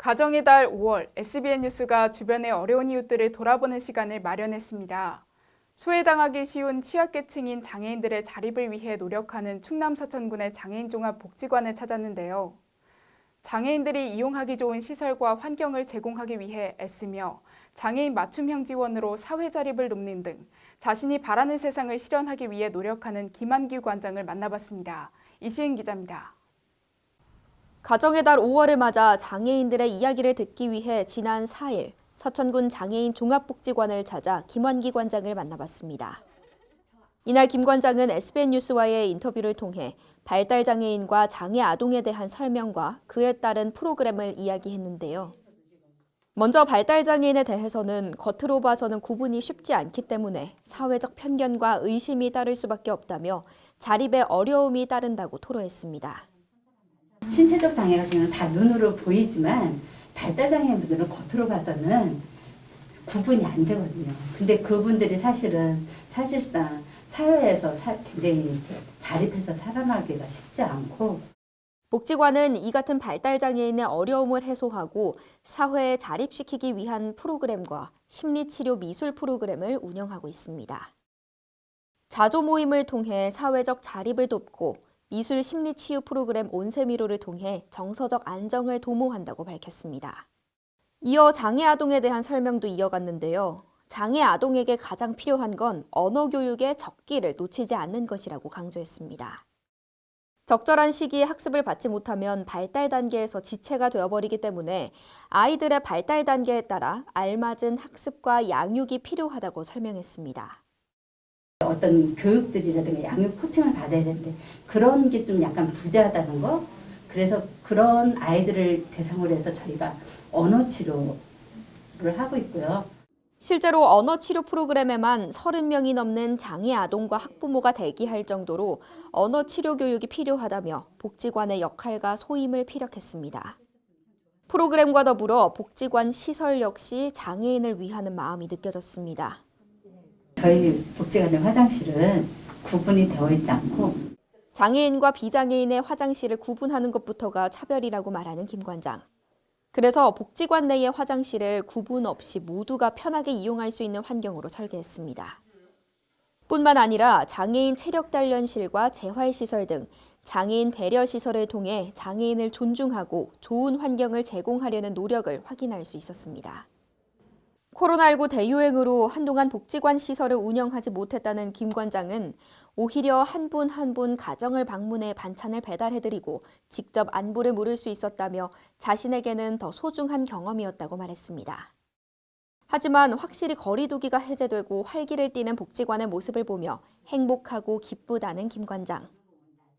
가정의 달 5월, SBN 뉴스가 주변의 어려운 이웃들을 돌아보는 시간을 마련했습니다. 소외당하기 쉬운 취약계층인 장애인들의 자립을 위해 노력하는 충남 서천군의 장애인종합복지관을 찾았는데요. 장애인들이 이용하기 좋은 시설과 환경을 제공하기 위해 애쓰며 장애인 맞춤형 지원으로 사회 자립을 돕는 등 자신이 바라는 세상을 실현하기 위해 노력하는 김한규 관장을 만나봤습니다. 이시은 기자입니다. 가정의 달 5월을 맞아 장애인들의 이야기를 듣기 위해 지난 4일 서천군 장애인 종합복지관을 찾아 김환기 관장을 만나봤습니다. 이날 김 관장은 SBN 뉴스와의 인터뷰를 통해 발달장애인과 장애 아동에 대한 설명과 그에 따른 프로그램을 이야기했는데요. 먼저 발달장애인에 대해서는 겉으로 봐서는 구분이 쉽지 않기 때문에 사회적 편견과 의심이 따를 수밖에 없다며 자립에 어려움이 따른다고 토로했습니다. 신체적 장애 같은 경우는 다 눈으로 보이지만 발달장애인분들은 겉으로 봐서는 구분이 안 되거든요. 근데 그분들이 사실상 사회에서 굉장히 자립해서 살아나기가 쉽지 않고 복지관은 이 같은 발달장애인의 어려움을 해소하고 사회에 자립시키기 위한 프로그램과 심리치료 미술 프로그램을 운영하고 있습니다. 자조 모임을 통해 사회적 자립을 돕고 미술 심리치유 프로그램 온세미로를 통해 정서적 안정을 도모한다고 밝혔습니다. 이어 장애 아동에 대한 설명도 이어갔는데요. 장애 아동에게 가장 필요한 건 언어 교육의 적기를 놓치지 않는 것이라고 강조했습니다. 적절한 시기에 학습을 받지 못하면 발달 단계에서 지체가 되어버리기 때문에 아이들의 발달 단계에 따라 알맞은 학습과 양육이 필요하다고 설명했습니다. 어떤 교육들이라든가 양육 코칭을 받아야 되는데 그런 게 좀 약간 부재하다는 거. 그래서 그런 아이들을 대상으로 해서 저희가 언어 치료를 하고 있고요. 실제로 언어 치료 프로그램에만 30명이 넘는 장애 아동과 학부모가 대기할 정도로 언어 치료 교육이 필요하다며 복지관의 역할과 소임을 피력했습니다. 프로그램과 더불어 복지관 시설 역시 장애인을 위하는 마음이 느껴졌습니다. 저희 복지관의 화장실은 구분이 되어 있지 않고 장애인과 비장애인의 화장실을 구분하는 것부터가 차별이라고 말하는 김 관장. 그래서 복지관 내의 화장실을 구분 없이 모두가 편하게 이용할 수 있는 환경으로 설계했습니다. 뿐만 아니라 장애인 체력 단련실과 재활시설 등 장애인 배려 시설을 통해 장애인을 존중하고 좋은 환경을 제공하려는 노력을 확인할 수 있었습니다. 코로나19 대유행으로 한동안 복지관 시설을 운영하지 못했다는 김 관장은 오히려 한 분 한 분 가정을 방문해 반찬을 배달해드리고 직접 안부를 물을 수 있었다며 자신에게는 더 소중한 경험이었다고 말했습니다. 하지만 확실히 거리 두기가 해제되고 활기를 띠는 복지관의 모습을 보며 행복하고 기쁘다는 김 관장.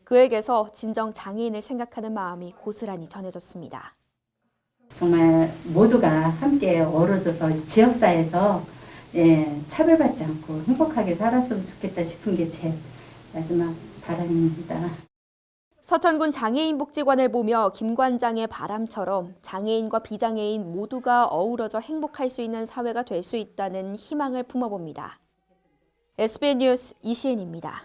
그에게서 진정 장애인을 생각하는 마음이 고스란히 전해졌습니다. 정말 모두가 함께 어우러져서 지역사회에서 차별받지 않고 행복하게 살았으면 좋겠다 싶은 게 제 마지막 바람입니다. 서천군 장애인 복지관을 보며 김 관장의 바람처럼 장애인과 비장애인 모두가 어우러져 행복할 수 있는 사회가 될 수 있다는 희망을 품어봅니다. SBN 뉴스 이시은입니다.